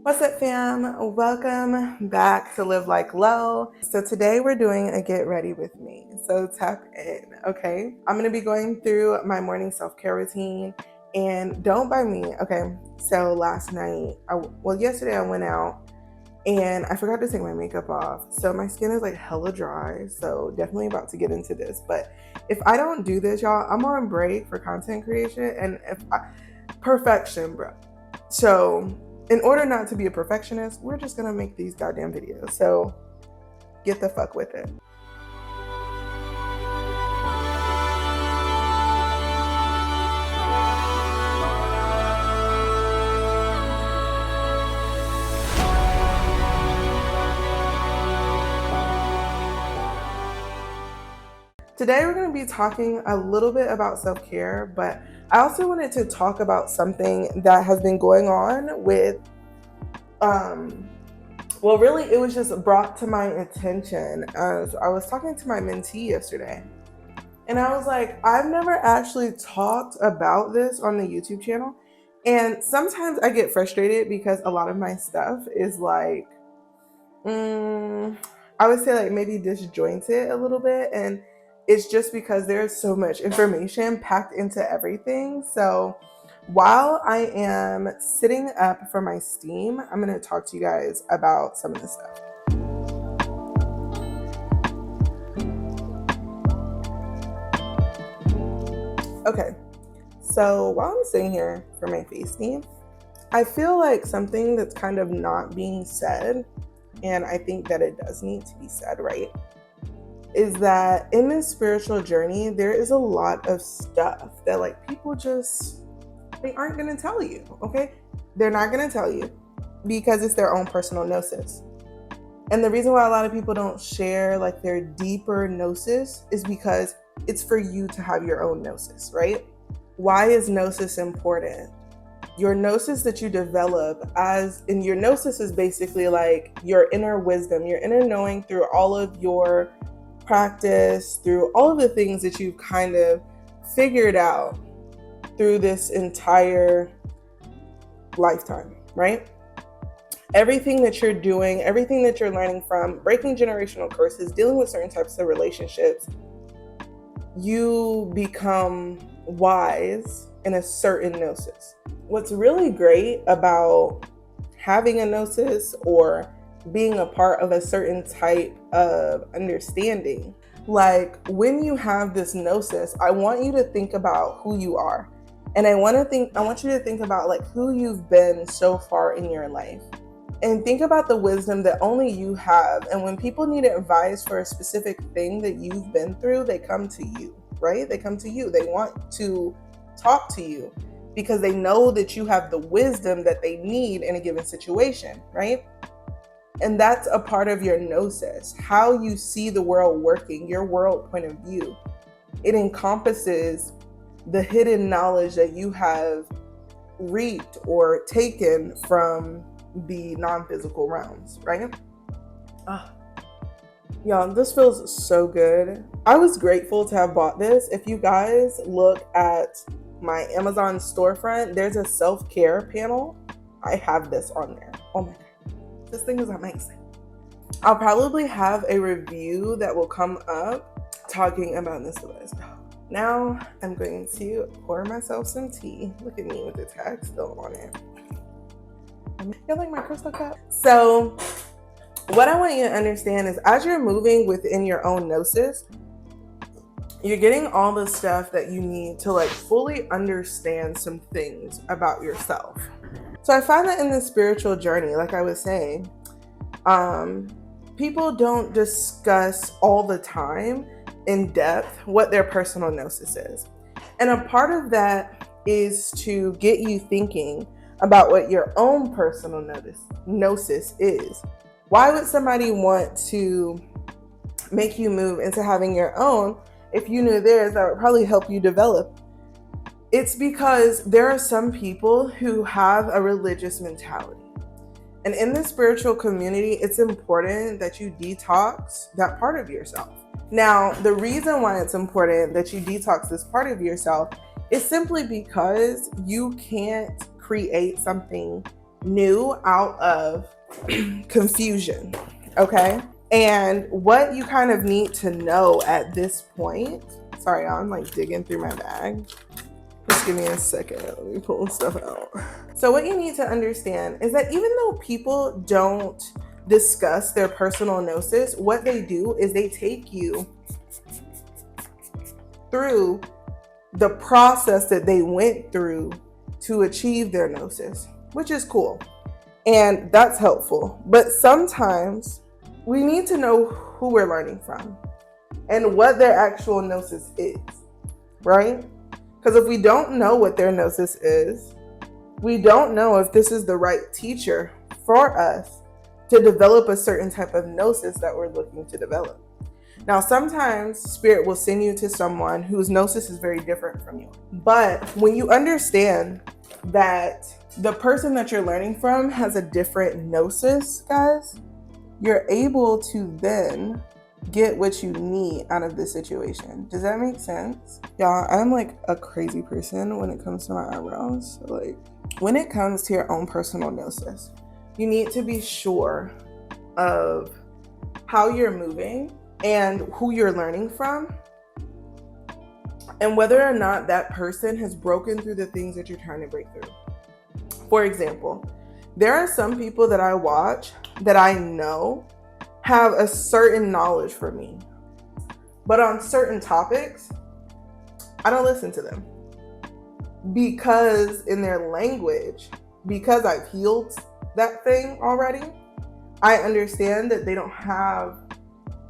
What's up, fam? Welcome back to Live Like Low. So today we're doing a get ready with me. So tap in, okay? I'm gonna be going through my morning self-care routine, and don't by me, okay? So yesterday I went out and I forgot to take my makeup off. So my skin is like hella dry. So definitely about to get into this. But if I don't do this, y'all, I'm on break for content creation and perfection, bro. So in order not to be a perfectionist, we're just gonna make these goddamn videos. So get the fuck with it. Today we're going to be talking a little bit about self-care, but I also wanted to talk about something that has been going on with really it was just brought to my attention as I was talking to my mentee yesterday. And I was like, I've never actually talked about this on the YouTube channel. And sometimes I get frustrated because a lot of my stuff is like, I would say like maybe disjointed a little bit. And it's just because there's so much information packed into everything. So while I am sitting up for my steam, I'm going to talk to you guys about some of this stuff. Okay, so while I'm sitting here for my face steam, I feel like something that's kind of not being said, and I think that it does need to be said, right, is that in this spiritual journey, there is a lot of stuff that like people just, they aren't going to tell you, okay? They're not going to tell you because it's their own personal gnosis. And the reason why a lot of people don't share like their deeper gnosis is because it's for you to have your own gnosis, right? Why is gnosis important? Your gnosis that you develop your gnosis is basically like your inner wisdom, your inner knowing through all of your practice, through all of the things that you've kind of figured out through this entire lifetime, right? Everything that you're doing, everything that you're learning from, breaking generational curses, dealing with certain types of relationships, you become wise in a certain gnosis. What's really great about having a gnosis or being a part of a certain type of understanding, like when you have this gnosis, I want you to think about who you are. And I want you to think about like who you've been so far in your life. And think about the wisdom that only you have. And when people need advice for a specific thing that you've been through, they come to you, right? They come to you. They want to talk to you because they know that you have the wisdom that they need in a given situation, right? And that's a part of your gnosis, how you see the world working, your world point of view. It encompasses the hidden knowledge that you have reaped or taken from the non-physical realms, right? Y'all, this feels so good. I was grateful to have bought this. If you guys look at my Amazon storefront, there's a self-care panel. I have this on there. Oh my God. This thing is amazing. I'll probably have a review that will come up talking about this device. Now I'm going to pour myself some tea. Look at me with the tag still on it. You like my crystal cup? So what I want you to understand is as you're moving within your own gnosis, you're getting all the stuff that you need to like fully understand some things about yourself. So I find that in the spiritual journey, like I was saying, people don't discuss all the time in depth what their personal gnosis is. And a part of that is to get you thinking about what your own personal gnosis is. Why would somebody want to make you move into having your own if you knew theirs? That would probably help you develop. It's because there are some people who have a religious mentality. And in the spiritual community, it's important that you detox that part of yourself. Now, the reason why it's important that you detox this part of yourself is simply because you can't create something new out of confusion, okay? And what you kind of need to know at this point, sorry, I'm like digging through my bag. Just give me a second, let me pull stuff out. So what you need to understand is that even though people don't discuss their personal gnosis, what they do is they take you through the process that they went through to achieve their gnosis, which is cool. And that's helpful. But sometimes we need to know who we're learning from and what their actual gnosis is, right? Because if we don't know what their gnosis is, we don't know if this is the right teacher for us to develop a certain type of gnosis that we're looking to develop. Now, sometimes Spirit will send you to someone whose gnosis is very different from you. But when you understand that the person that you're learning from has a different gnosis, guys, you're able to then get what you need out of this situation. Does that make sense? Y'all, I'm like a crazy person when it comes to my eyebrows. So like, when it comes to your own personal gnosis, you need to be sure of how you're moving and who you're learning from, and whether or not that person has broken through the things that you're trying to break through. For example, there are some people that I watch that I know have a certain knowledge for me, but on certain topics, I don't listen to them because in their language, because I've healed that thing already, I understand that they don't have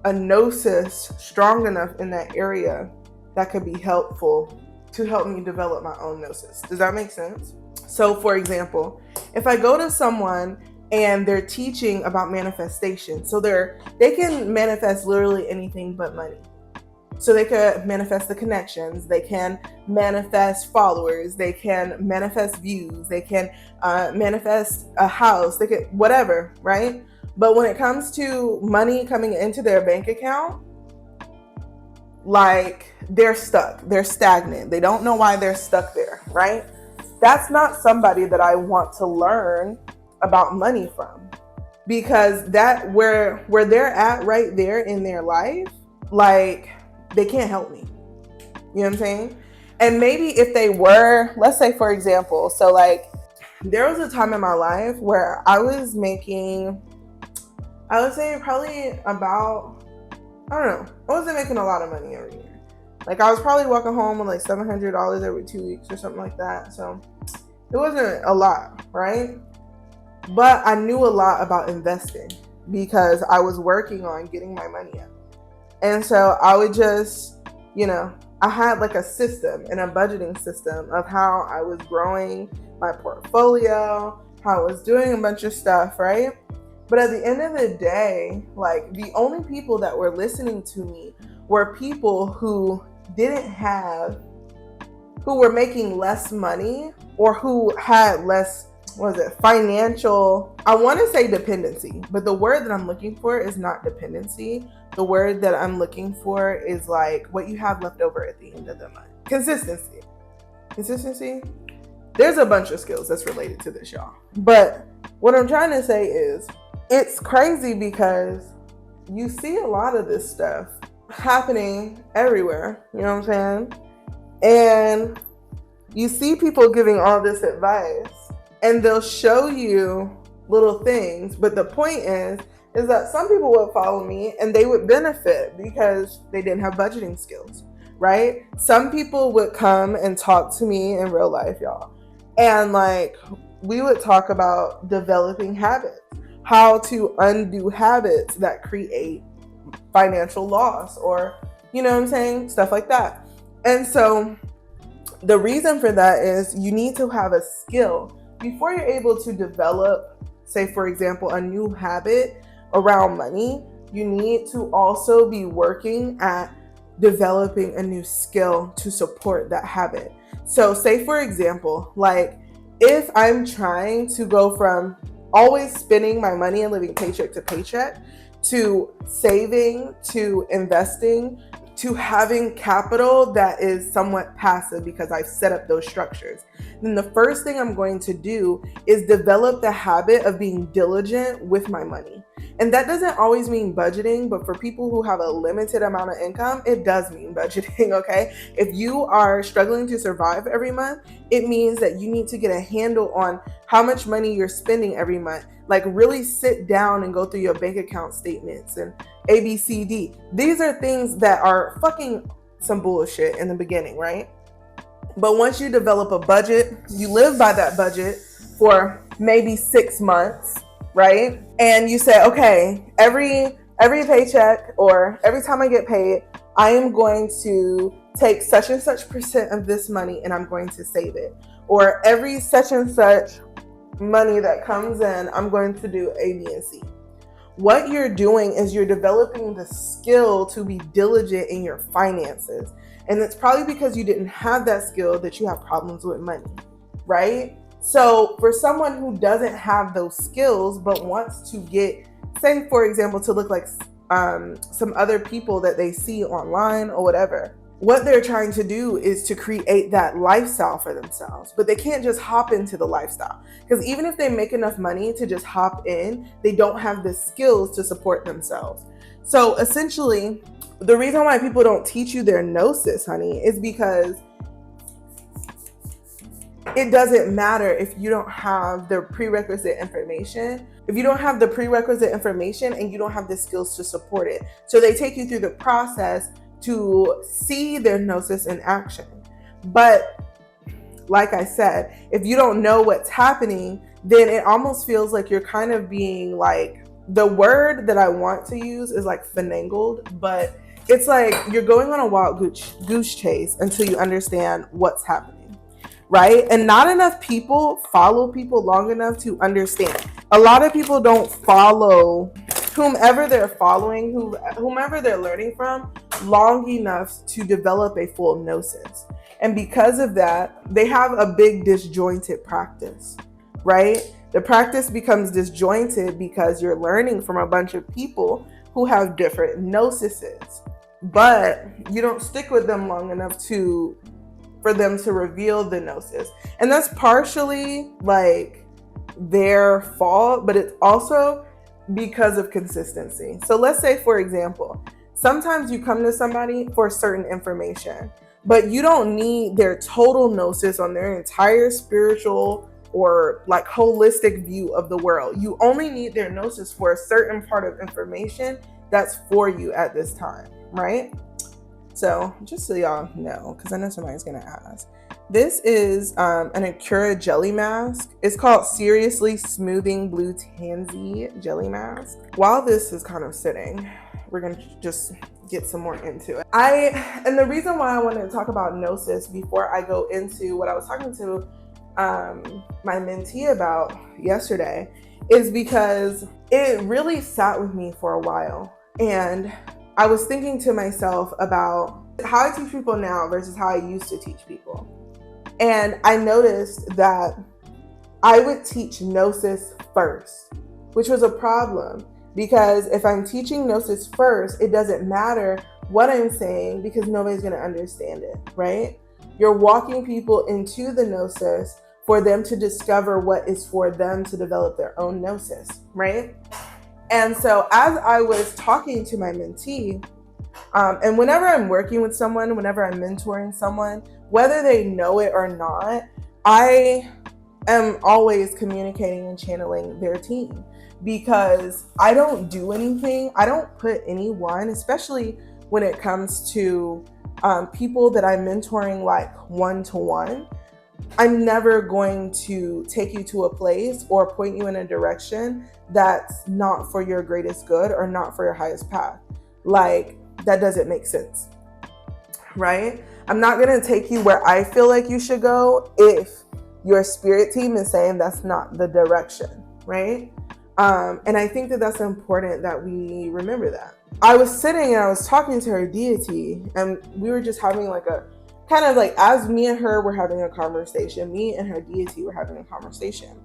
a gnosis strong enough in that area that could be helpful to help me develop my own gnosis. Does that make sense? So for example, if I go to someone and they're teaching about manifestation, so they can manifest literally anything but money. So they could manifest the connections, they can manifest followers, they can manifest views, they can manifest a house, they could whatever, right? But when it comes to money coming into their bank account, like they're stuck, they're stagnant, they don't know why they're stuck there, right? That's not somebody that I want to learn about money from, because that where they're at right there in their life, like they can't help me. You know what I'm saying? And maybe if they were, let's say for example, so like there was a time in my life where I was making, I would say probably about, I don't know, I wasn't making a lot of money every year. Like I was probably walking home with like $700 every 2 weeks or something like that. So it wasn't a lot, right? But I knew a lot about investing because I was working on getting my money up. And so I would just, I had like a system and a budgeting system of how I was growing my portfolio, how I was doing a bunch of stuff, right? But at the end of the day, like the only people that were listening to me were people who who were making less money or who had less, financial, I want to say dependency, but the word that I'm looking for is not dependency. The word that I'm looking for is like what you have left over at the end of the month. Consistency. There's a bunch of skills that's related to this, y'all. But what I'm trying to say is it's crazy because you see a lot of this stuff happening everywhere. You know what I'm saying? And you see people giving all this advice and they'll show you little things. But the point is that some people would follow me and they would benefit because they didn't have budgeting skills, right? Some people would come and talk to me in real life, y'all. And like, we would talk about developing habits, how to undo habits that create financial loss or, you know what I'm saying? Stuff like that. And so the reason for that is you need to have a skill before you're able to develop, say, for example, a new habit around money. You need to also be working at developing a new skill to support that habit. So say, for example, like if I'm trying to go from always spending my money and living paycheck to paycheck to saving, to investing, to having capital that is somewhat passive because I've set up those structures, then the first thing I'm going to do is develop the habit of being diligent with my money. And that doesn't always mean budgeting, but for people who have a limited amount of income, it does mean budgeting, okay? If you are struggling to survive every month, it means that you need to get a handle on how much money you're spending every month. Like really sit down and go through your bank account statements and ABCD. These are things that are fucking some bullshit in the beginning, right? But once you develop a budget, you live by that budget for maybe 6 months, right? And you say, okay, every paycheck or every time I get paid, I am going to take such and such percent of this money and I'm going to save it. Or every such and such money that comes in, I'm going to do A, B, and C. What you're doing is you're developing the skill to be diligent in your finances. And it's probably because you didn't have that skill that you have problems with money, right? So for someone who doesn't have those skills but wants to get, say for example, to look like some other people that they see online or whatever, what they're trying to do is to create that lifestyle for themselves. But they can't just hop into the lifestyle, because even if they make enough money to just hop in, they don't have the skills to support themselves. So essentially, the reason why people don't teach you their Gnosis, honey, is because it doesn't matter if you don't have the prerequisite information. If you don't have the prerequisite information and you don't have the skills to support it. So they take you through the process to see their Gnosis in action. But like I said, if you don't know what's happening, then it almost feels like you're kind of being like, the word that I want to use is like finagled, but it's like you're going on a wild goose chase until you understand what's happening, right? And not enough people follow people long enough to understand. A lot of people don't follow whomever they're following, whomever they're learning from, long enough to develop a full Gnosis. And because of that, they have a big disjointed practice, right? The practice becomes disjointed because you're learning from a bunch of people who have different Gnosises, but you don't stick with them long enough for them to reveal the Gnosis. And that's partially like their fault, but it's also because of consistency. So let's say, for example, sometimes you come to somebody for certain information, but you don't need their total Gnosis on their entire spiritual or like holistic view of the world. You only need their Gnosis for a certain part of information that's for you at this time, right? So just so y'all know, because I know somebody's gonna ask, this is an Acura jelly mask. It's called Seriously Smoothing Blue Tansy Jelly Mask. While this is kind of sitting, we're gonna just get some more into it. And the reason why I wanted to talk about Gnosis before I go into what I was talking to my mentee about yesterday is because it really sat with me for a while. And I was thinking to myself about how I teach people now versus how I used to teach people. And I noticed that I would teach Gnosis first, which was a problem, because if I'm teaching Gnosis first, it doesn't matter what I'm saying because nobody's going to understand it, right? You're walking people into the Gnosis for them to discover what is for them to develop their own Gnosis, right? And so as I was talking to my mentee, and whenever I'm working with someone, whenever I'm mentoring someone, whether they know it or not, I am always communicating and channeling their team, because I don't do anything. I don't put anyone, especially when it comes to people that I'm mentoring like one-to-one, I'm never going to take you to a place or point you in a direction that's not for your greatest good or not for your highest path. Like, that doesn't make sense, right? I'm not going to take you where I feel like you should go if your spirit team is saying that's not the direction, right? And I think that that's important that we remember that. I was sitting and I was talking to her deity, and we were just having like a kind of like, as me and her were having a conversation, me and her deity were having a conversation.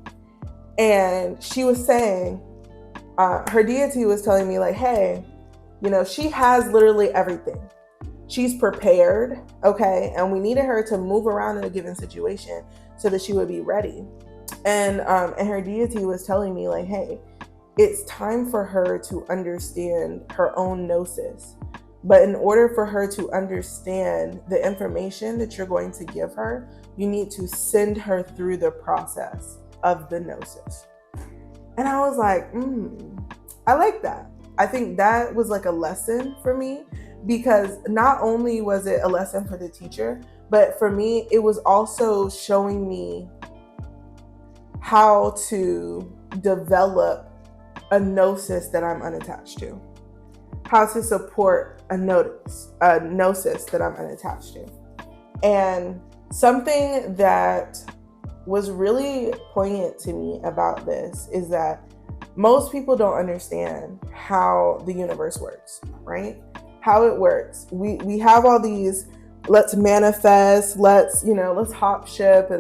And she was saying, her deity was telling me like, hey, you know, she has literally everything. she's prepared, okay? And we needed her to move around in a given situation so that she would be ready. And her deity was telling me like, hey, it's time for her to understand her own gnosis. But in order for her to understand the information that you're going to give her, you need to send her through the process of the gnosis. And I was like, I like that. I think that was like a lesson for me, because not only was it a lesson for the teacher, but for me, it was also showing me how to develop a gnosis that I'm unattached to, how to support a gnosis that I'm unattached to. And something that was really poignant to me about this is that most people don't understand how the universe works, right? How it works. We have all these, let's manifest, let's hop ship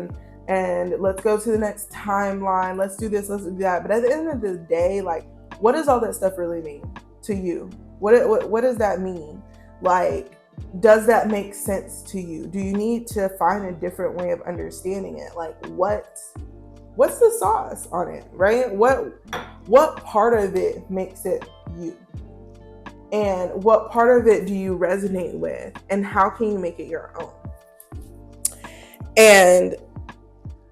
and let's go to the next timeline, let's do this, let's do that. But at the end of the day, like, what does all that stuff really mean to you? What does that mean? Like, does that make sense to you? Do you need to find a different way of understanding it? Like, what's the sauce on it, right? What part of it makes it you? And what part of it do you resonate with? And how can you make it your own? And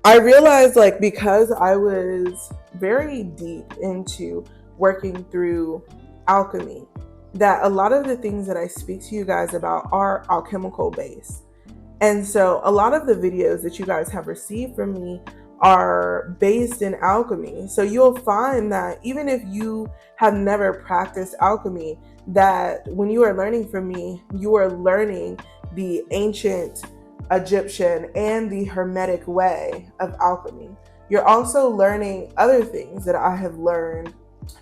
I realized, like, because I was very deep into working through alchemy, that a lot of the things that I speak to you guys about are alchemical based. And so a lot of the videos that you guys have received from me are based in alchemy. So you'll find that even if you have never practiced alchemy, that when you are learning from me, you are learning the ancient Egyptian and the Hermetic way of alchemy. You're also learning other things that I have learned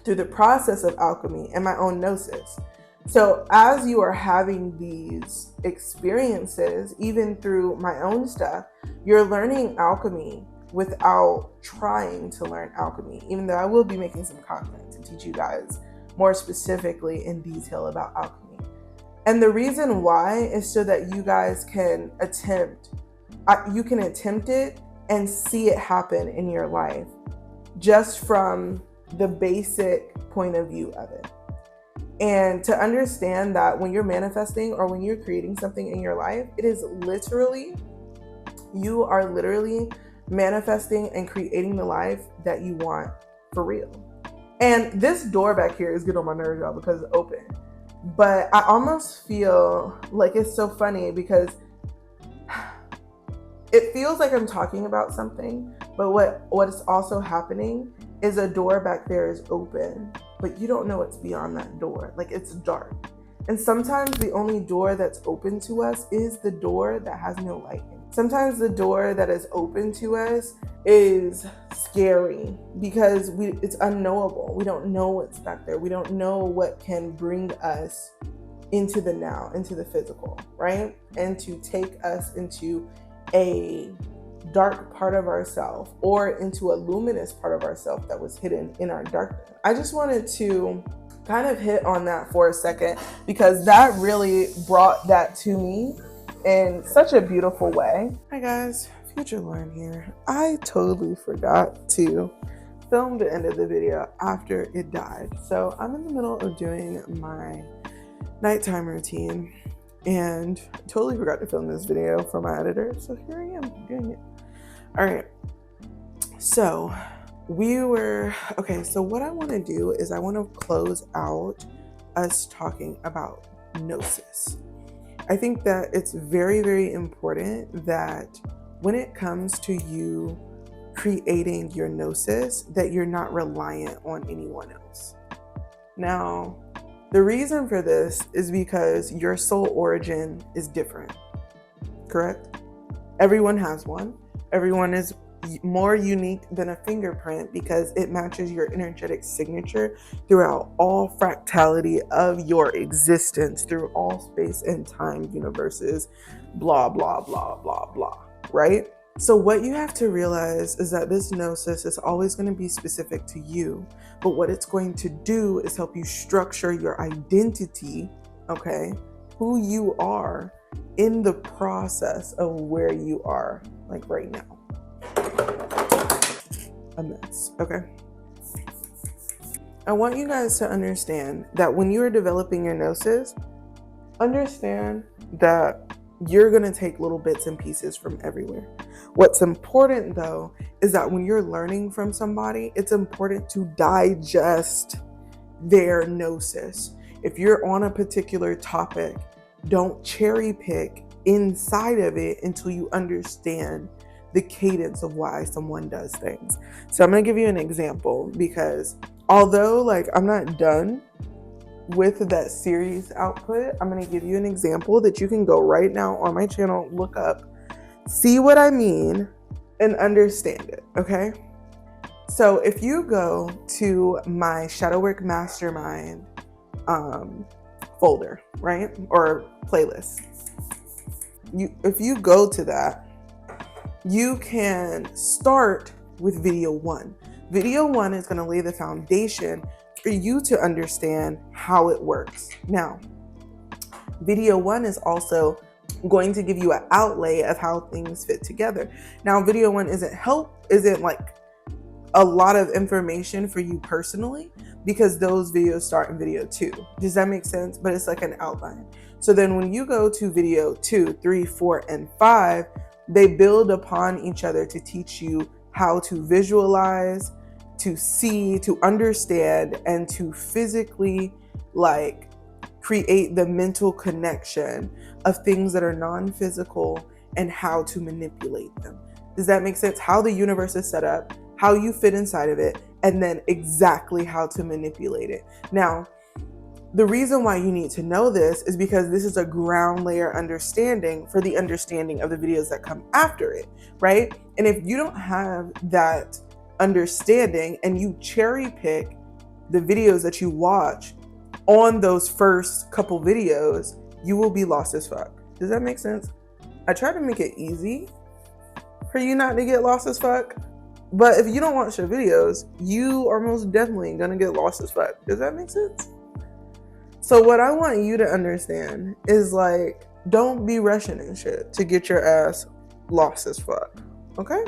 through the process of alchemy and my own gnosis. So as you are having these experiences, even through my own stuff, you're learning alchemy without trying to learn alchemy, even though I will be making some content to teach you guys more specifically in detail about alchemy. And the reason why is so that you guys can attempt it and see it happen in your life just from the basic point of view of it. And to understand that when you're manifesting or when you're creating something in your life, you are literally manifesting and creating the life that you want for real. And this door back here is getting on my nerves, y'all, because it's open. But I almost feel like it's so funny because it feels like I'm talking about something, but what is also happening is a door back there is open, but you don't know what's beyond that door. Like, it's dark. And sometimes the only door that's open to us is the door that has no light in it. Sometimes the door that is open to us is scary because it's unknowable. We don't know what's back there. We don't know what can bring us into the now, into the physical, right? And to take us into a dark part of ourselves or into a luminous part of ourselves that was hidden in our darkness. I just wanted to kind of hit on that for a second because that really brought that to me in such a beautiful way. Hi guys, Future Lauren here. I totally forgot to film the end of the video after it died. So I'm in the middle of doing my nighttime routine and totally forgot to film this video for my editor. So here I am doing it. All right. So so what I want to do is I want to close out us talking about Gnosis. I think that it's very, very important that when it comes to you creating your Gnosis, that you're not reliant on anyone else. Now, the reason for this is because your soul origin is different, correct? Everyone has one. Everyone is more unique than a fingerprint because it matches your energetic signature throughout all fractality of your existence, through all space and time universes, blah, blah, blah, blah, blah, right? So what you have to realize is that this Gnosis is always going to be specific to you, but what it's going to do is help you structure your identity, okay, who you are in the process of where you are, like right now. A mess, okay? I want you guys to understand that when you are developing your Gnosis, understand that you're going to take little bits and pieces from everywhere. What's important though is that when you're learning from somebody, it's important to digest their Gnosis. If you're on a particular topic, don't cherry pick inside of it until you understand the cadence of why someone does things. So I'm going to give you an example, because although like I'm not done with that series output, I'm going to give you an example that you can go right now on my channel, look up, see what I mean, and understand it, okay? So if you go to my Shadowwork Mastermind folder, right? Or playlist. If you go to that, you can start with video 1. Video 1 is going to lay the foundation for you to understand how it works. Now, video 1 is also going to give you an outlay of how things fit together. Now, video 1 isn't like a lot of information for you personally, because those videos start in video 2. Does that make sense? But it's like an outline. So then when you go to video 2, 3, 4, and 5, they build upon each other to teach you how to visualize, to see, to understand, and to physically like create the mental connection of things that are non-physical and how to manipulate them. Does that make sense? How the universe is set up, how you fit inside of it, and then exactly how to manipulate it. Now, the reason why you need to know this is because this is a ground layer understanding for the understanding of the videos that come after it, right? And if you don't have that understanding and you cherry pick the videos that you watch on those first couple videos, you will be lost as fuck. Does that make sense? I try to make it easy for you not to get lost as fuck, but if you don't watch the videos, you are most definitely gonna get lost as fuck. Does that make sense? So what I want you to understand is like, don't be rushing and shit to get your ass lost as fuck, okay?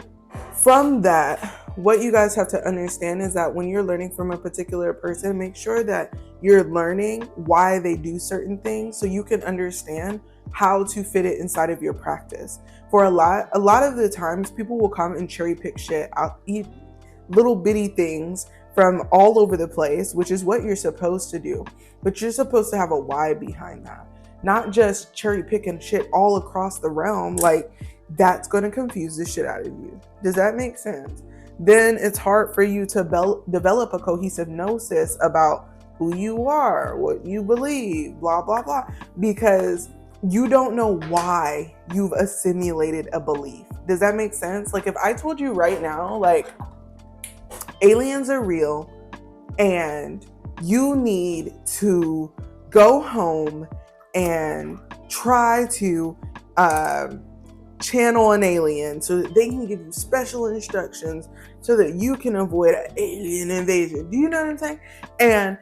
From that, what you guys have to understand is that when you're learning from a particular person, make sure that you're learning why they do certain things so you can understand how to fit it inside of your practice. For a lot of the times, people will come and cherry pick shit out, eat little bitty things from all over the place, which is what you're supposed to do. But you're supposed to have a why behind that, not just cherry picking shit all across the realm. Like, that's going to confuse the shit out of you. Does that make sense? Then it's hard for you to develop a cohesive gnosis about who you are, what you believe, blah, blah, blah, because you don't know why you've assimilated a belief. Does that make sense? Like, if I told you right now, like, aliens are real and you need to go home and try to channel an alien so that they can give you special instructions so that you can avoid an alien invasion. Do you know what I'm saying? And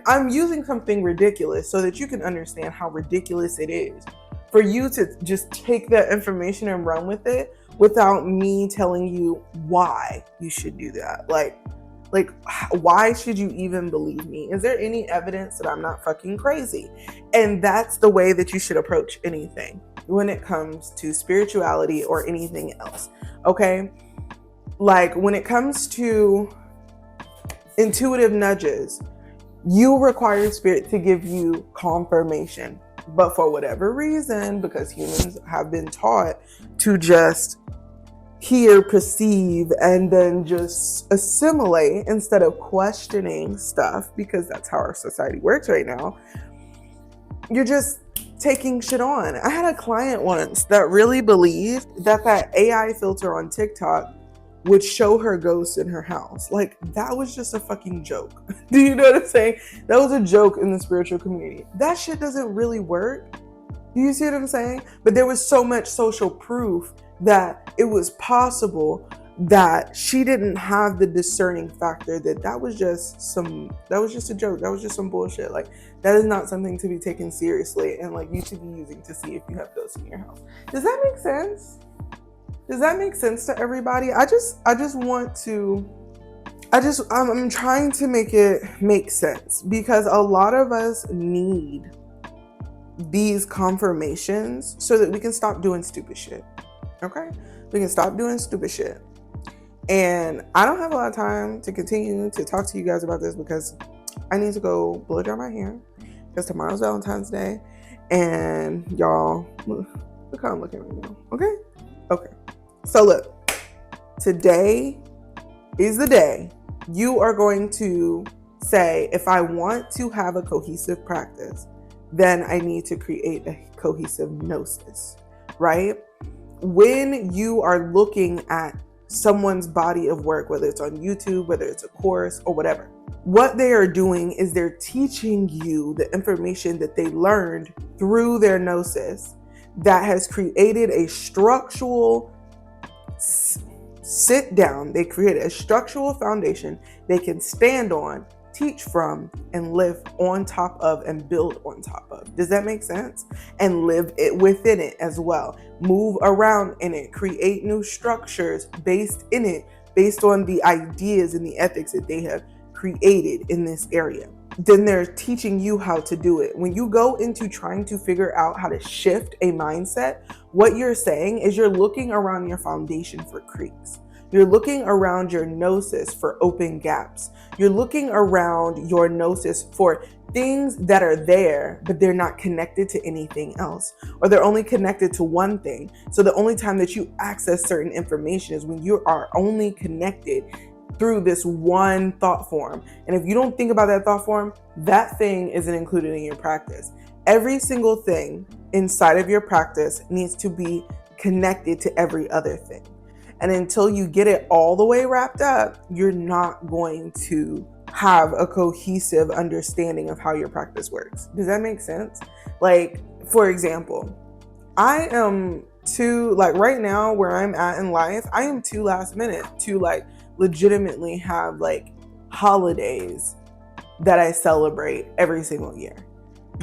I'm using something ridiculous so that you can understand how ridiculous it is for you to just take that information and run with it without me telling you why you should do that. Like, why should you even believe me? Is there any evidence that I'm not fucking crazy? And that's the way that you should approach anything when it comes to spirituality or anything else, okay? Like, when it comes to intuitive nudges, you require spirit to give you confirmation. But for whatever reason, because humans have been taught to just hear, perceive, and then just assimilate instead of questioning stuff, because that's how our society works right now, you're just taking shit on. I had a client once that really believed that AI filter on TikTok would show her ghosts in her house. Like, that was just a fucking joke. Do you know what I'm saying? That was a joke in the spiritual community. That shit doesn't really work. Do you see what I'm saying? But there was so much social proof that it was possible that she didn't have the discerning factor that was just a joke, that was just some bullshit. Like, that is not something to be taken seriously and like you should be using to see if you have ghosts in your house. Does that make sense? Does that make sense to everybody? I'm trying to make it make sense, because a lot of us need these confirmations so that we can stop doing stupid shit. Okay? We can stop doing stupid shit. And I don't have a lot of time to continue to talk to you guys about this, because I need to go blow dry my hair, because tomorrow's Valentine's Day. And y'all, look how I'm looking right now. Okay. So look, today is the day you are going to say, if I want to have a cohesive practice, then I need to create a cohesive gnosis, right? When you are looking at someone's body of work, whether it's on YouTube, whether it's a course or whatever, what they are doing is they're teaching you the information that they learned through their gnosis that has created a structural sit down. They create a structural foundation they can stand on, teach from, and live on top of and build on top of. Does that make sense? And live it within it as well. Move around in it, create new structures based in it, based on the ideas and the ethics that they have created in this area. Then they're teaching you how to do it. When you go into trying to figure out how to shift a mindset, what you're saying is you're looking around your foundation for creaks. You're looking around your gnosis for open gaps. You're looking around your gnosis for things that are there, but they're not connected to anything else, or they're only connected to one thing. So the only time that you access certain information is when you are only connected through this one thought form. And if you don't think about that thought form, that thing isn't included in your practice. Every single thing inside of your practice needs to be connected to every other thing. And until you get it all the way wrapped up, you're not going to have a cohesive understanding of how your practice works. Does that make sense? Like, for example, I am too, like right now where I'm at in life, I am too last minute to like legitimately have like holidays that I celebrate every single year.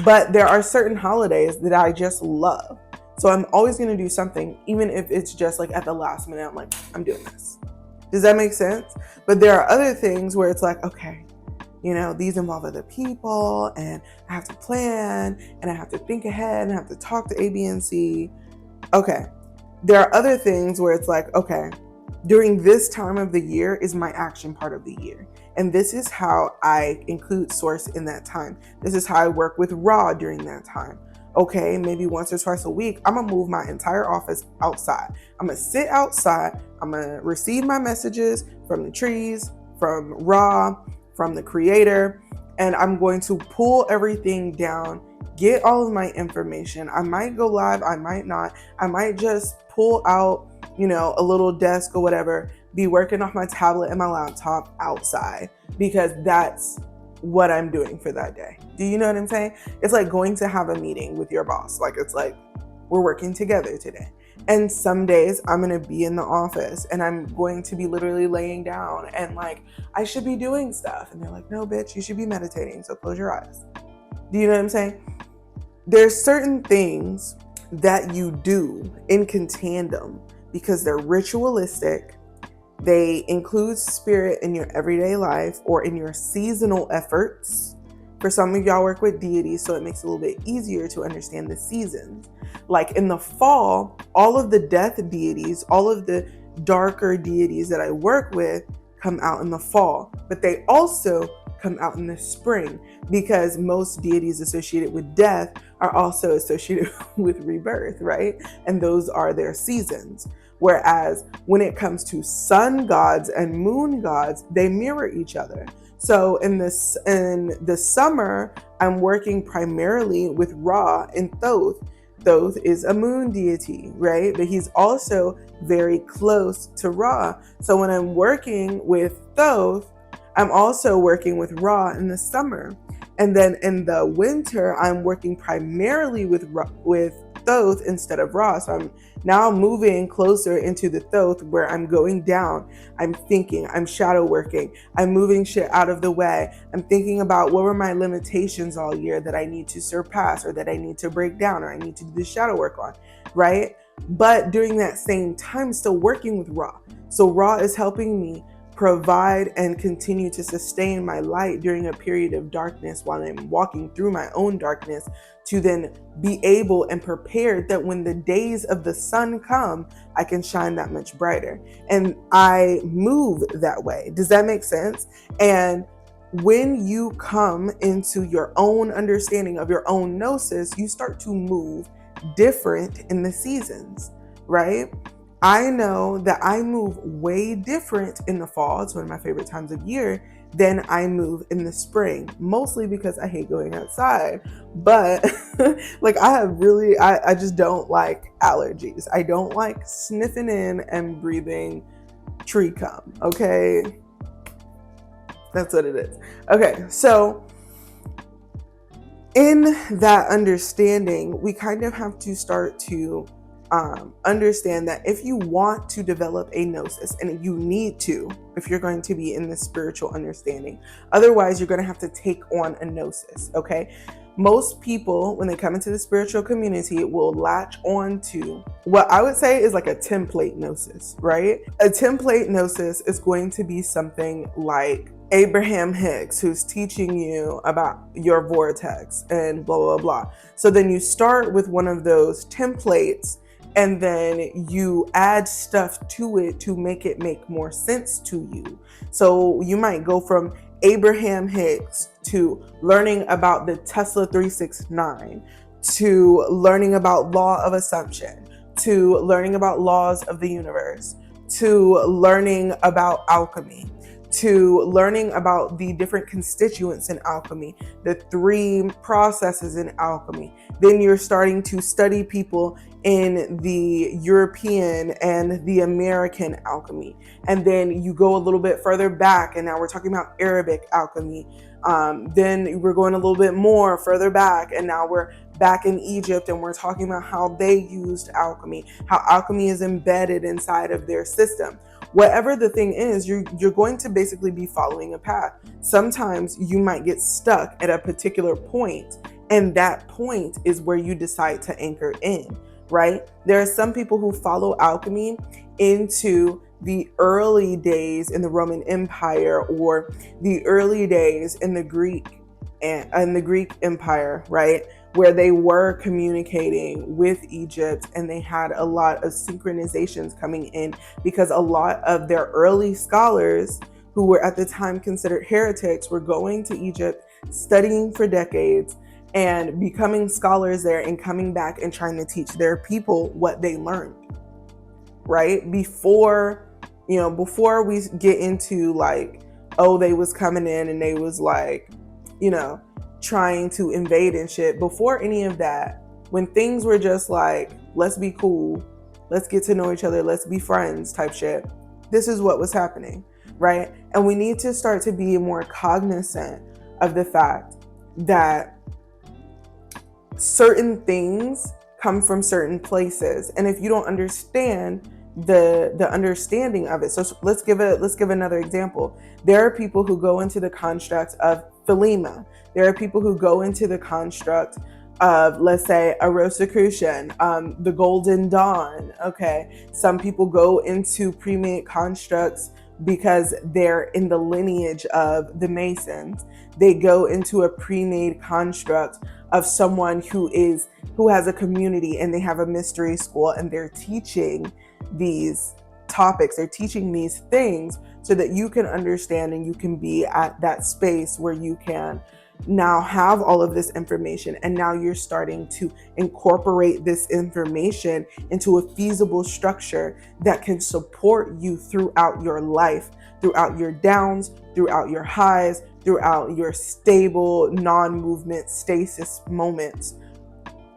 But there are certain holidays that I just love. So I'm always going to do something, even if it's just like at the last minute, I'm like, I'm doing this. Does that make sense? But there are other things where it's like, okay, you know, these involve other people and I have to plan and I have to think ahead and I have to talk to A, B, and C. Okay. There are other things where it's like, okay, during this time of the year is my action part of the year. And this is how I include source in that time. This is how I work with Raw during that time. Okay, maybe once or twice a week, I'm gonna move my entire office outside. I'm gonna sit outside. I'm gonna receive my messages from the trees, from Ra, from the creator, and I'm going to pull everything down, get all of my information. I might go live, I might not. I might just pull out, you know, a little desk or whatever, be working off my tablet and my laptop outside, because that's what I'm doing for that day. Do you know what I'm saying? It's like going to have a meeting with your boss. Like, it's like, we're working together today. And some days I'm going to be in the office and I'm going to be literally laying down and like, I should be doing stuff. And they're like, no, bitch, you should be meditating. So close your eyes. Do you know what I'm saying? There's certain things that you do in tandem because they're ritualistic. They include spirit in your everyday life or in your seasonal efforts. For some of y'all work with deities, so it makes it a little bit easier to understand the seasons. Like in the fall, all of the death deities, all of the darker deities that I work with come out in the fall, but they also come out in the spring because most deities associated with death are also associated with rebirth, right? And those are their seasons. Whereas when it comes to sun gods and moon gods, they mirror each other. So in the summer, I'm working primarily with Ra and Thoth. Thoth is a moon deity, right? But he's also very close to Ra. So when I'm working with Thoth, I'm also working with Ra in the summer. And then in the winter, I'm working primarily with thoth instead of Ra. So I'm now moving closer into the thoth where I'm going down. I'm thinking, I'm shadow working, I'm moving shit out of the way. I'm thinking about what were my limitations all year that I need to surpass or that I need to break down or I need to do the shadow work on, right? But during that same time, still working with Ra. So Ra is helping me provide and continue to sustain my light during a period of darkness while I'm walking through my own darkness, to then be able and prepared that when the days of the sun come, I can shine that much brighter. And I move that way. Does that make sense? And when you come into your own understanding of your own gnosis, you start to move different in the seasons, right? I know that I move way different in the fall. It's one of my favorite times of year than I move in the spring, mostly because I hate going outside. But like I just don't like allergies. I don't like sniffing in and breathing tree cum. Okay. That's what it is. Okay. So in that understanding, we kind of have to start to understand that if you want to develop a gnosis, and you need to, if you're going to be in this spiritual understanding, otherwise you're going to have to take on a gnosis, okay? Most people, when they come into the spiritual community, will latch on to what I would say is like a template gnosis, right? A template gnosis is going to be something like Abraham Hicks, who's teaching you about your vortex and blah, blah, blah. So then you start with one of those templates, and then you add stuff to it to make it make more sense to you. So you might go from Abraham Hicks to learning about the Tesla 369, to learning about law of assumption, to learning about laws of the universe, to learning about alchemy, to learning about the different constituents in alchemy, the 3 processes in alchemy. Then you're starting to study people in the European and the American alchemy. And then you go a little bit further back, and now we're talking about Arabic alchemy. Then we're going a little bit more further back, and now we're back in Egypt, and we're talking about how they used alchemy, how alchemy is embedded inside of their system. Whatever the thing is, you're going to basically be following a path. Sometimes you might get stuck at a particular point, and that point is where you decide to anchor in, right? There are some people who follow alchemy into the early days in the Roman Empire, or the early days in the Greek and the Greek Empire, right? Where they were communicating with Egypt, and they had a lot of synchronizations coming in, because a lot of their early scholars, who were at the time considered heretics, were going to Egypt, studying for decades, and becoming scholars there, and coming back and trying to teach their people what they learned, right? Before we get into like, oh, they was coming in and they was like, trying to invade and shit. Before any of that, when things were just like, let's be cool, let's get to know each other, let's be friends type shit, this is what was happening, right? And we need to start to be more cognizant of the fact that certain things come from certain places, and if you don't understand the understanding of it, so let's give another example. There are people who go into the construct of Thelema. There are people who go into the construct of, let's say, a Rosicrucian, the Golden Dawn. Okay, some people go into pre-made constructs because they're in the lineage of the Masons. They go into a pre-made construct of someone who has a community, and they have a mystery school, and they're teaching these topics, they're teaching these things, so that you can understand and you can be at that space where you can now have all of this information, and now you're starting to incorporate this information into a feasible structure that can support you throughout your life, throughout your downs, throughout your highs, throughout your stable non-movement stasis moments,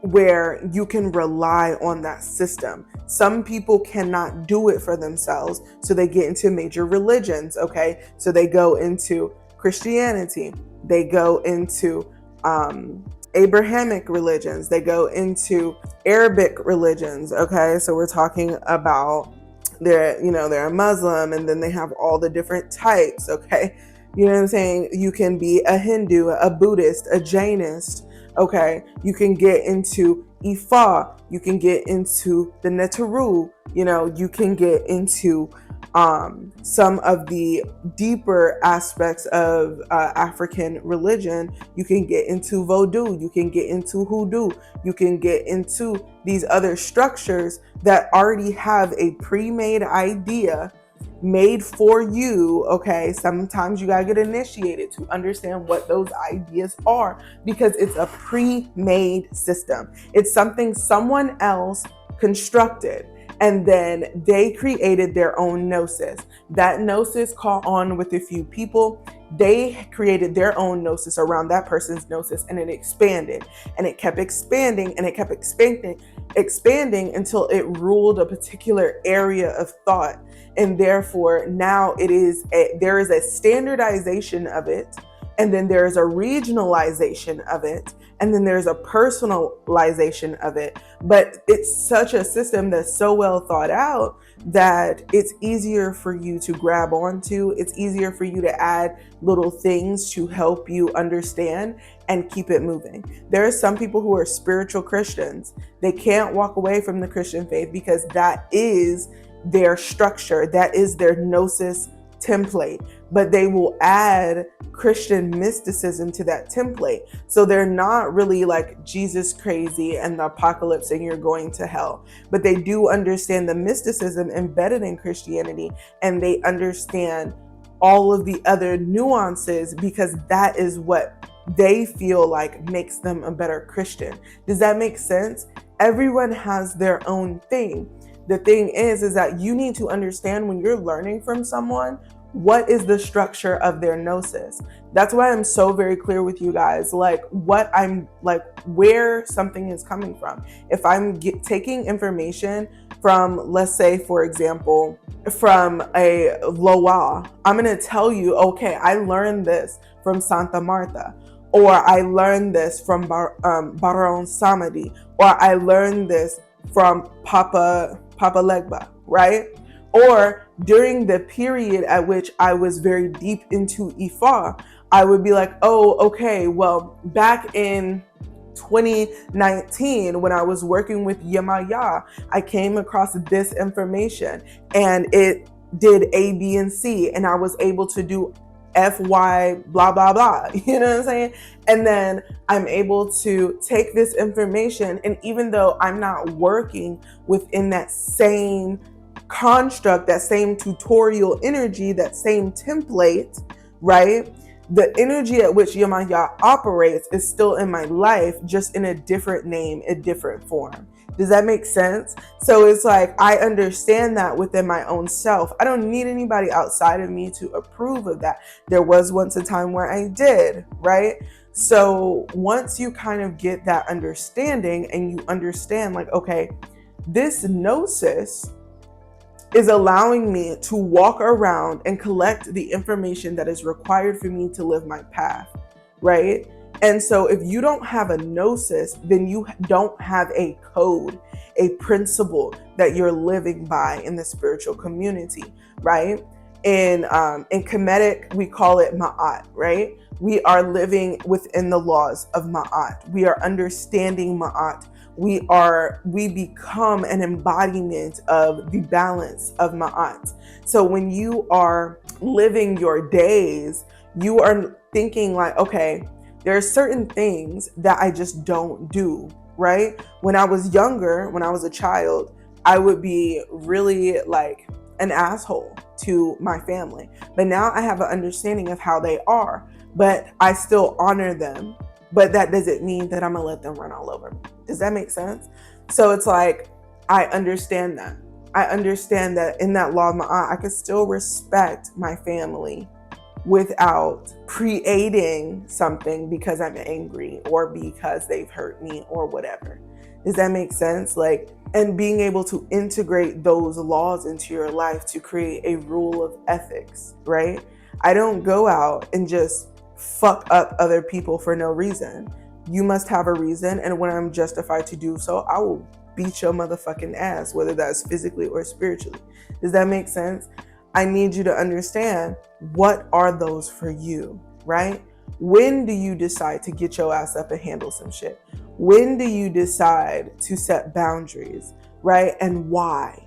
where you can rely on that system. Some people cannot do it for themselves, so they get into major religions, okay? So they go into Christianity, they go into Abrahamic religions, they go into Arabic religions. Okay, so we're talking about they're a Muslim, and then they have all the different types. Okay, you know what I'm saying? You can be a Hindu, a Buddhist, a Jainist. Okay, you can get into Ifa, you can get into the Netaru, you can get into some of the deeper aspects of African religion. You can get into Vodou, you can get into Hoodoo, you can get into these other structures that already have a pre-made idea made for you. Okay, sometimes you gotta get initiated to understand what those ideas are, because it's a pre-made system. It's something someone else constructed, and then they created their own gnosis. That gnosis caught on with a few people. They created their own gnosis around that person's gnosis, and it expanded, and it kept expanding, and it kept expanding until it ruled a particular area of thought. And therefore now there is a standardization of it, and then there is a regionalization of it, and then there's a personalization of it. But it's such a system that's so well thought out that it's easier for you to grab onto. It's easier for you to add little things to help you understand and keep it moving. There are some people who are spiritual Christians. They can't walk away from the Christian faith because that is their structure, that is their gnosis template, but they will add Christian mysticism to that template. So they're not really like Jesus crazy and the apocalypse and you're going to hell, but they do understand the mysticism embedded in Christianity, and they understand all of the other nuances because that is what they feel like makes them a better Christian. Does that make sense? Everyone has their own thing. The thing is that you need to understand when you're learning from someone, what is the structure of their gnosis. That's why I'm so very clear with you guys, like where something is coming from. If I'm taking information from, let's say, for example, from a Loa, I'm going to tell you, okay, I learned this from Santa Marta, or I learned this from Baron Samedi, or I learned this from Papa Legba, right? Or during the period at which I was very deep into Ifa, I would be like, oh, okay, well, back in 2019, when I was working with Yemaya, I came across this information and it did A, B, and C, and I was able to do F, Y, blah, blah, blah. You know what I'm saying? And then I'm able to take this information, and even though I'm not working within that same construct, that same tutorial energy, that same template, right? The energy at which Yemaya operates is still in my life, just in a different name, a different form. Does that make sense? So it's like, I understand that within my own self. I don't need anybody outside of me to approve of that. There was once a time where I did, right? So once you kind of get that understanding and you understand like, okay, this gnosis is allowing me to walk around and collect the information that is required for me to live my path, right? And so if you don't have a gnosis, then you don't have a code, a principle that you're living by in the spiritual community, right? In Kemetic, we call it Ma'at, right? We are living within the laws of Ma'at. We are understanding Ma'at. We become an embodiment of the balance of Ma'at. So when you are living your days, you are thinking like, okay, there are certain things that I just don't do, right? When I was younger, when I was a child, I would be really like an asshole to my family. But now I have an understanding of how they are, but I still honor them. But that doesn't mean that I'm gonna let them run all over me. Does that make sense? So it's like, I understand that. I understand that in that law of Ma'at, I can still respect my family without creating something because I'm angry or because they've hurt me or whatever. Does that make sense? Like, and being able to integrate those laws into your life to create a rule of ethics, right? I don't go out and just fuck up other people for no reason. You must have a reason, and when I'm justified to do so, I will beat your motherfucking ass, whether that's physically or spiritually. Does that make sense? I need you to understand, what are those for you, right? When do you decide to get your ass up and handle some shit? When do you decide to set boundaries, right? And why?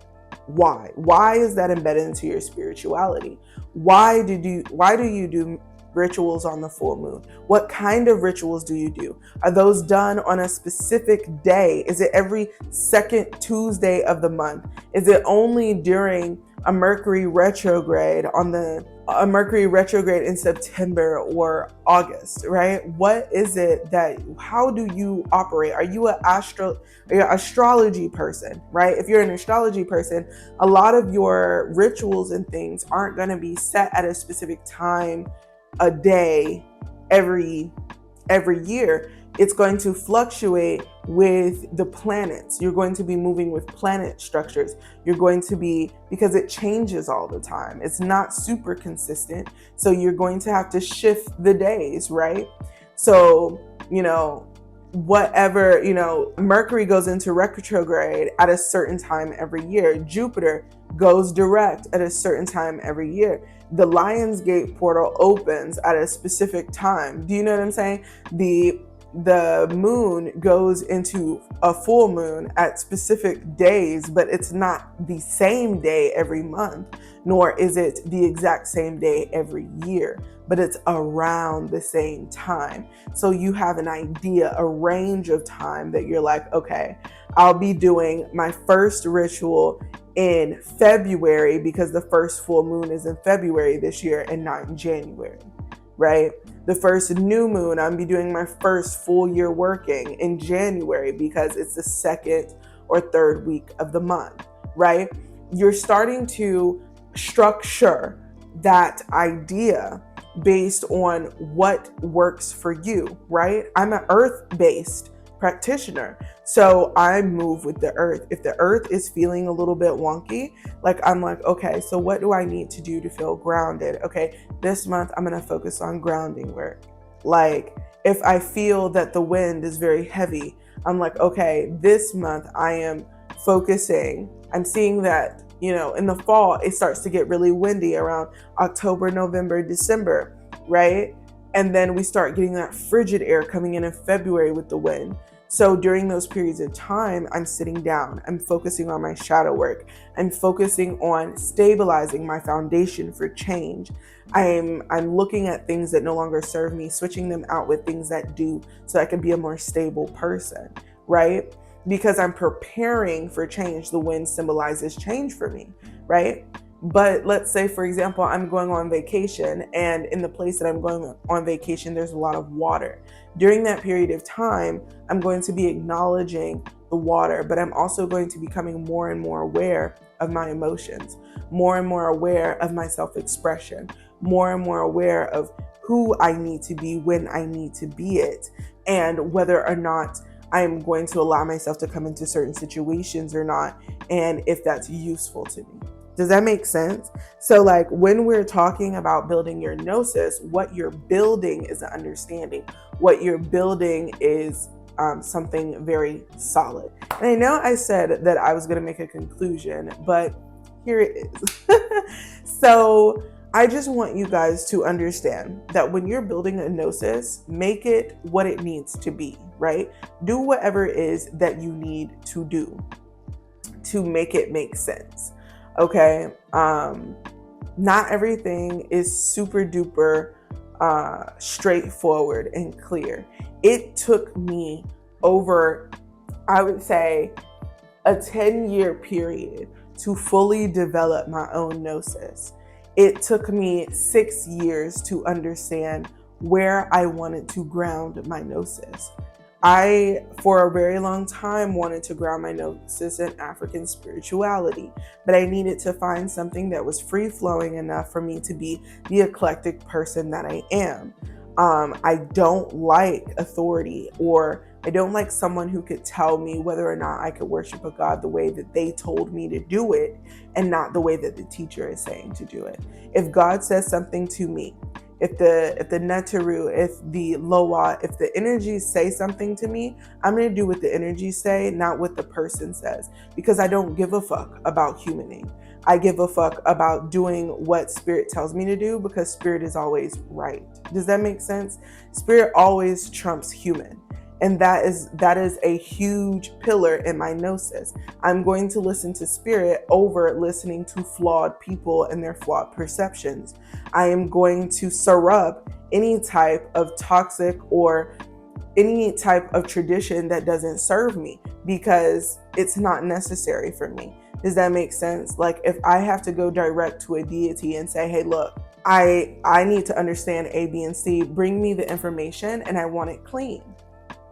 Why is that embedded into your spirituality? Why do you do rituals on the full moon? What kind of rituals do you do? Are those done on a specific day? Is it every second Tuesday of the month? Is it only during a Mercury retrograde in September or August, right? What is it how do you operate? Are you an astrology person, right? If you're an astrology person, a lot of your rituals and things aren't going to be set at a specific time, a day, every year. It's going to fluctuate with the planets. You're going to be moving with planet structures. Because it changes all the time. It's not super consistent. So you're going to have to shift the days, right? So, Mercury goes into retrograde at a certain time every year. Jupiter goes direct at a certain time every year. The Lionsgate portal opens at a specific time. Do you know what I'm saying? The moon goes into a full moon at specific days, but it's not the same day every month, nor is it the exact same day every year, but it's around the same time. So you have an idea, a range of time that you're like, okay, I'll be doing my first ritual in February because the first full moon is in February this year and not in January, right? The first new moon, I'm be doing my first full year working in January because it's the second or third week of the month, right? You're starting to structure that idea based on what works for you, right? I'm an earth-based practitioner, so I move with the earth. If the earth is feeling a little bit wonky, I'm like, okay, so what do I need to do to feel grounded? Okay, this month I'm going to focus on grounding work. If I feel that the wind is very heavy, I'm like, okay, this month I am focusing. I'm seeing that, in the fall, it starts to get really windy around October, November, December, right? And then we start getting that frigid air coming in February with the wind. So during those periods of time, I'm sitting down, I'm focusing on my shadow work, I'm focusing on stabilizing my foundation for change. I'm looking at things that no longer serve me, switching them out with things that do, so I can be a more stable person, right? Because I'm preparing for change. The wind symbolizes change for me, right? But let's say, for example, I'm going on vacation, and in the place that I'm going on vacation, there's a lot of water. During that period of time, I'm going to be acknowledging the water, but I'm also going to be becoming more and more aware of my emotions, more and more aware of my self-expression, more and more aware of who I need to be when I need to be it, and whether or not I'm going to allow myself to come into certain situations or not, and if that's useful to me. Does that make sense? So when we're talking about building your Gnosis, what you're building is an understanding. What you're building is something very solid. And I know I said that I was going to make a conclusion, but here it is. So I just want you guys to understand that when you're building a Gnosis, make it what it needs to be, right? Do whatever it is that you need to do to make it make sense. Okay. Not everything is super duper straightforward and clear. It took me over, I would say, a 10-year period to fully develop my own Gnosis. It took me 6 years to understand where I wanted to ground my Gnosis. I, for a very long time, wanted to ground my Gnosis in African spirituality, but I needed to find something that was free-flowing enough for me to be the eclectic person that I am. I don't like authority, or I don't like someone who could tell me whether or not I could worship a God the way that they told me to do it and not the way that the teacher is saying to do it. If God says something to me, if the Neteru, if the Loa, if the energies say something to me, I'm going to do what the energies say, not what the person says, because I don't give a fuck about humaning. I give a fuck about doing what spirit tells me to do, because spirit is always right. Does that make sense? Spirit always trumps human. And that is a huge pillar in my gnosis. I'm going to listen to spirit over listening to flawed people and their flawed perceptions. I am going to surrupt any type of toxic or any type of tradition that doesn't serve me, because it's not necessary for me. Does that make sense? Like, if I have to go direct to a deity and say, hey, look, I need to understand A, B, and C, bring me the information and I want it clean,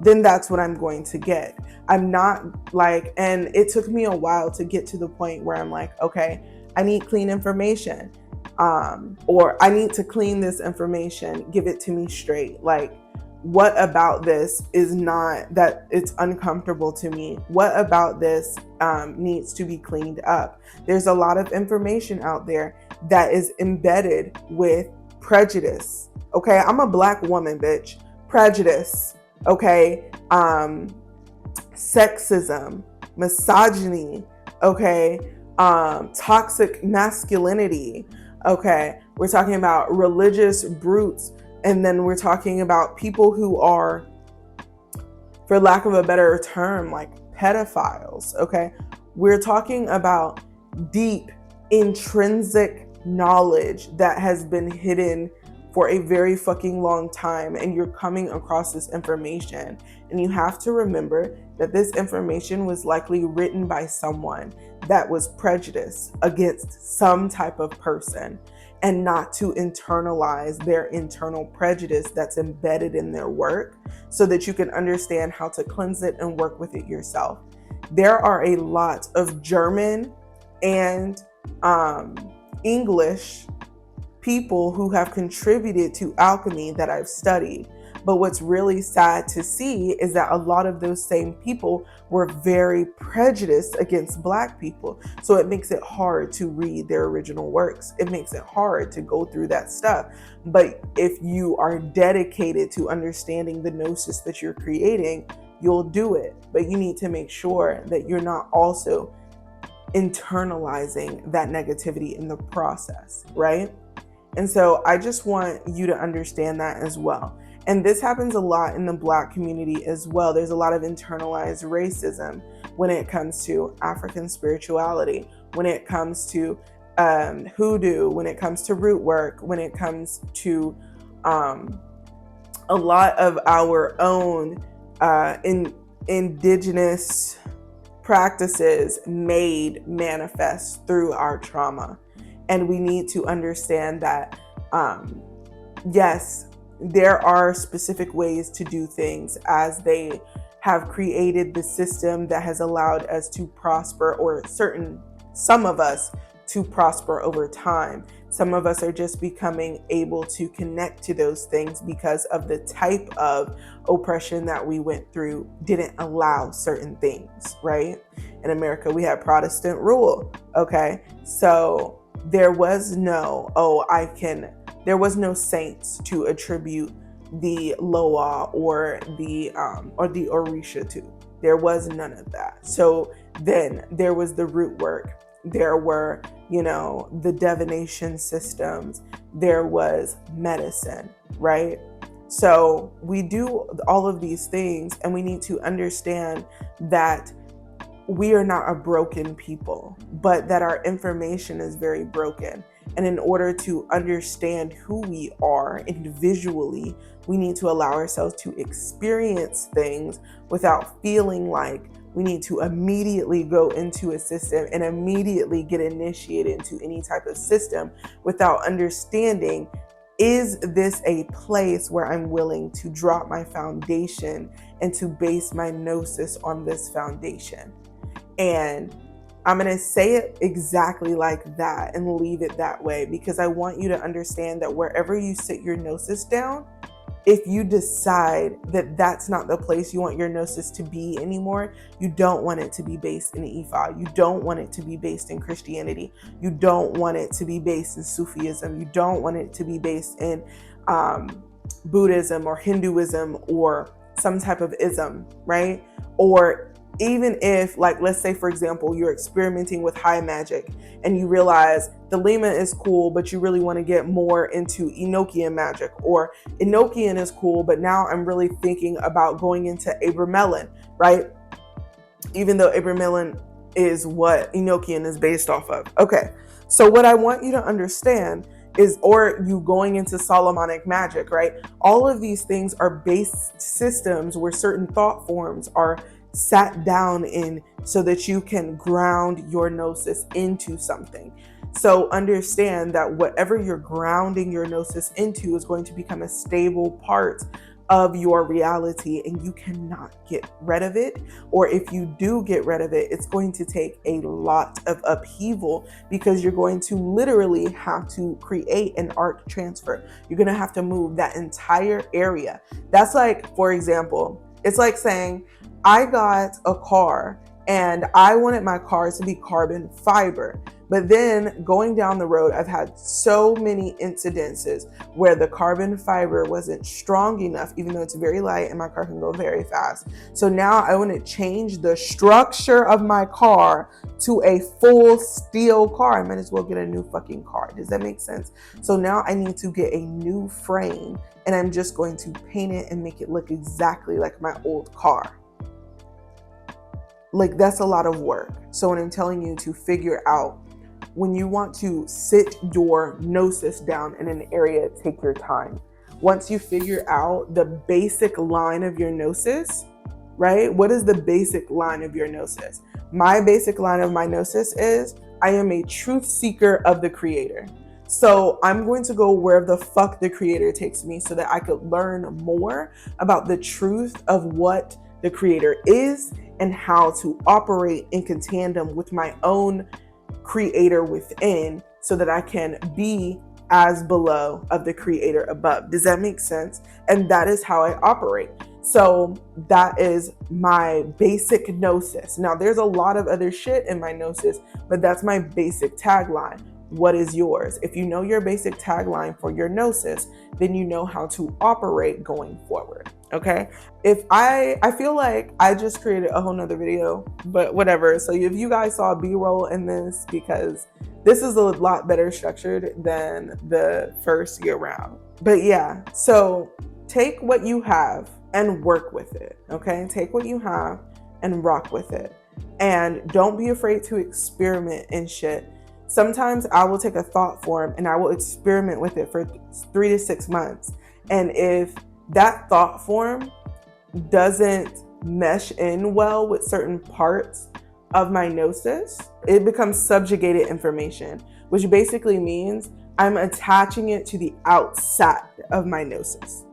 then that's what I'm going to get. I'm not like, and it took me a while to get to the point where I'm like, okay, I need clean information. Or I need to clean this information, give it to me straight. Like, what about this is not that it's uncomfortable to me? What about this needs to be cleaned up? There's a lot of information out there that is embedded with prejudice. Okay, I'm a Black woman, bitch. Prejudice. Okay, sexism, misogyny. Okay, toxic masculinity. Okay, we're talking about religious brutes. And then we're talking about people who are, for lack of a better term, like pedophiles, okay? We're talking about deep, intrinsic knowledge that has been hidden for a very fucking long time, and you're coming across this information. And you have to remember that this information was likely written by someone that was prejudiced against some type of person, and not to internalize their internal prejudice that's embedded in their work, so that you can understand how to cleanse it and work with it yourself. There are a lot of German and English people who have contributed to alchemy that I've studied. But what's really sad to see is that a lot of those same people were very prejudiced against Black people. So it makes it hard to read their original works. It makes it hard to go through that stuff. But if you are dedicated to understanding the gnosis that you're creating, you'll do it. But you need to make sure that you're not also internalizing that negativity in the process, right? And so I just want you to understand that as well. And this happens a lot in the Black community as well. There's a lot of internalized racism when it comes to African spirituality, when it comes to hoodoo, when it comes to root work, when it comes to a lot of our own indigenous practices made manifest through our trauma. And we need to understand that, yes, there are specific ways to do things, as they have created the system that has allowed us to prosper, or some of us to prosper over time. Some of us are just becoming able to connect to those things because of the type of oppression that we went through didn't allow certain things, right? In America, we had Protestant rule, okay? So there was no, there was no saints to attribute the Loa or the Orisha to. There was none of that. So then there was the root work. There were, the divination systems. There was medicine, right? So we do all of these things, and we need to understand that we are not a broken people, but that our information is very broken. And in order to understand who we are individually, we need to allow ourselves to experience things without feeling like we need to immediately go into a system and immediately get initiated into any type of system without understanding, is this a place where I'm willing to drop my foundation and to base my gnosis on this foundation? And I'm going to say it exactly like that and leave it that way, because I want you to understand that wherever you sit your gnosis down, if you decide that that's not the place you want your gnosis to be anymore, you don't want it to be based in Ifa. You don't want it to be based in Christianity. You don't want it to be based in Sufism. You don't want it to be based in Buddhism or Hinduism or some type of ism, right? Or even if, like, let's say, for example, you're experimenting with high magic and you realize the Lima is cool, but you really want to get more into Enochian magic, or Enochian is cool, but now I'm really thinking about going into Abramelin, right? Even though Abramelin is what Enochian is based off of. Okay, so what I want you to understand is, or you going into Solomonic magic, right? All of these things are base systems where certain thought forms are sat down in so that you can ground your gnosis into something. So understand that whatever you're grounding your gnosis into is going to become a stable part of your reality, and you cannot get rid of it. Or if you do get rid of it, it's going to take a lot of upheaval, because you're going to literally have to create an arc transfer. You're going to have to move that entire area. That's like, for example, it's like saying I got a car and I wanted my car to be carbon fiber. But then going down the road, I've had so many incidences where the carbon fiber wasn't strong enough, even though it's very light and my car can go very fast. So now I want to change the structure of my car to a full steel car. I might as well get a new fucking car. Does that make sense? So now I need to get a new frame, and I'm just going to paint it and make it look exactly like my old car. Like, that's a lot of work. So when I'm telling you to figure out, when you want to sit your gnosis down in an area, take your time. Once you figure out the basic line of your gnosis, right? What is the basic line of your gnosis? My basic line of my gnosis is, I am a truth seeker of the creator. So I'm going to go wherever the fuck the creator takes me so that I could learn more about the truth of what the creator is and how to operate in tandem with my own creator within, so that I can be as below of the creator above. Does that make sense? And that is how I operate. So that is my basic gnosis. Now there's a lot of other shit in my gnosis, but that's my basic tagline. What is yours? If you know your basic tagline for your gnosis, then you know how to operate going forward. Okay. If I feel like I just created a whole nother video, but whatever. So if you guys saw B-roll in this, because this is a lot better structured than the first year round. But yeah, so take what you have and work with it. Okay. Take what you have and rock with it. And don't be afraid to experiment and shit. Sometimes I will take a thought form and I will experiment with it for 3 to 6 months. And if that thought form doesn't mesh in well with certain parts of my gnosis, it becomes subjugated information, which basically means I'm attaching it to the outside of my gnosis.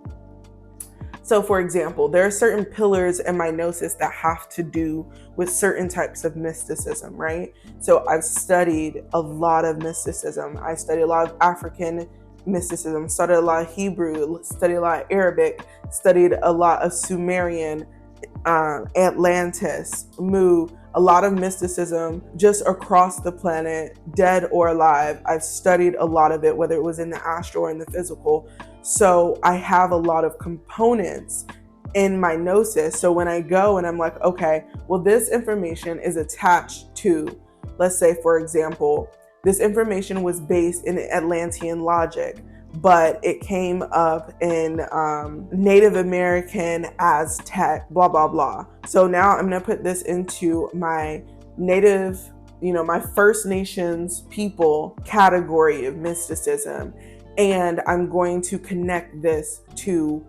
So for example, there are certain pillars in my gnosis that have to do with certain types of mysticism, right? So I've studied a lot of mysticism. I studied a lot of African mysticism, studied a lot of Hebrew, studied a lot of Arabic, studied a lot of Sumerian, Atlantis, Mu, a lot of mysticism just across the planet, dead or alive. I've studied a lot of it, whether it was in the astral or in the physical. So I have a lot of components in my gnosis. So when I go and I'm like, okay, well, this information is attached to, let's say, for example, this information was based in Atlantean logic, but it came up in Native American, Aztec, blah, blah, blah. So now I'm going to put this into my native, my First Nations people category of mysticism. And I'm going to connect this to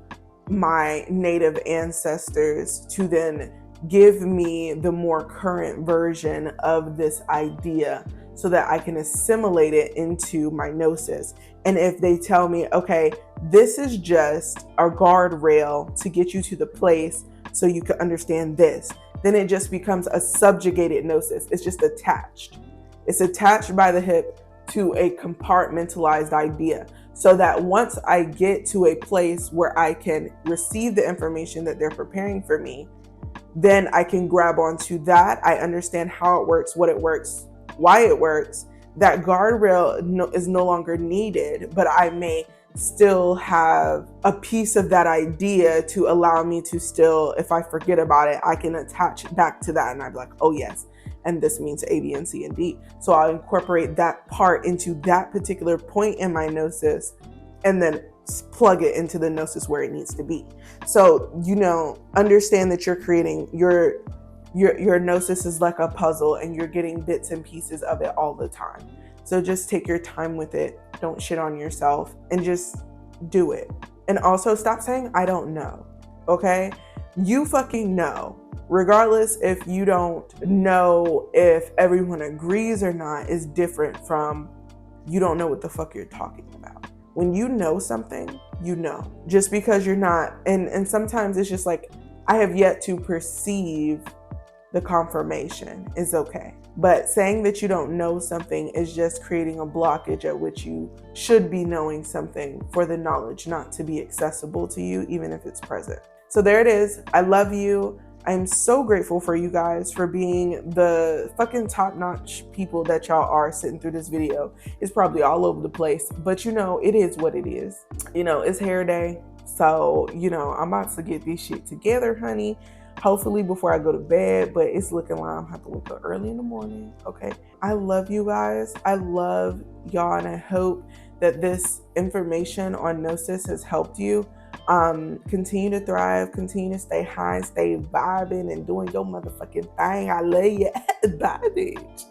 my native ancestors to then give me the more current version of this idea so that I can assimilate it into my gnosis. And if they tell me, okay, this is just a guardrail to get you to the place so you can understand this, then it just becomes a subjugated gnosis. It's just attached. It's attached by the hip to a compartmentalized idea, so that once I get to a place where I can receive the information that they're preparing for me, then I can grab onto that. I understand how it works, what it works, why it works. That guardrail is no longer needed, but I may still have a piece of that idea to allow me to still, if I forget about it, I can attach back to that and I'd be like, oh yes, and this means A, B, and C, and D. So I'll incorporate that part into that particular point in my Gnosis and then plug it into the Gnosis where it needs to be. So, understand that you're creating your Gnosis is like a puzzle and you're getting bits and pieces of it all the time. So just take your time with it. Don't shit on yourself and just do it. And also stop saying, I don't know. Okay? You fucking know. Regardless if you don't know if everyone agrees or not is different from you don't know what the fuck you're talking about. When you know something, you know. Just because you're not, and sometimes it's just like, I have yet to perceive the confirmation is okay. But saying that you don't know something is just creating a blockage at which you should be knowing something for the knowledge not to be accessible to you, even if it's present. So there it is. I love you. I'm so grateful for you guys for being the fucking top-notch people that y'all are sitting through this video. It's probably all over the place, but it is what it is. It's hair day. So, I'm about to get this shit together, honey. Hopefully before I go to bed, but it's looking like I'm gonna have to wake up early in the morning. Okay. I love you guys. I love y'all, and I hope that this information on Gnosis has helped you. Continue to thrive, continue to stay high, stay vibing and doing your motherfucking thing. I love you. Bye, bitch.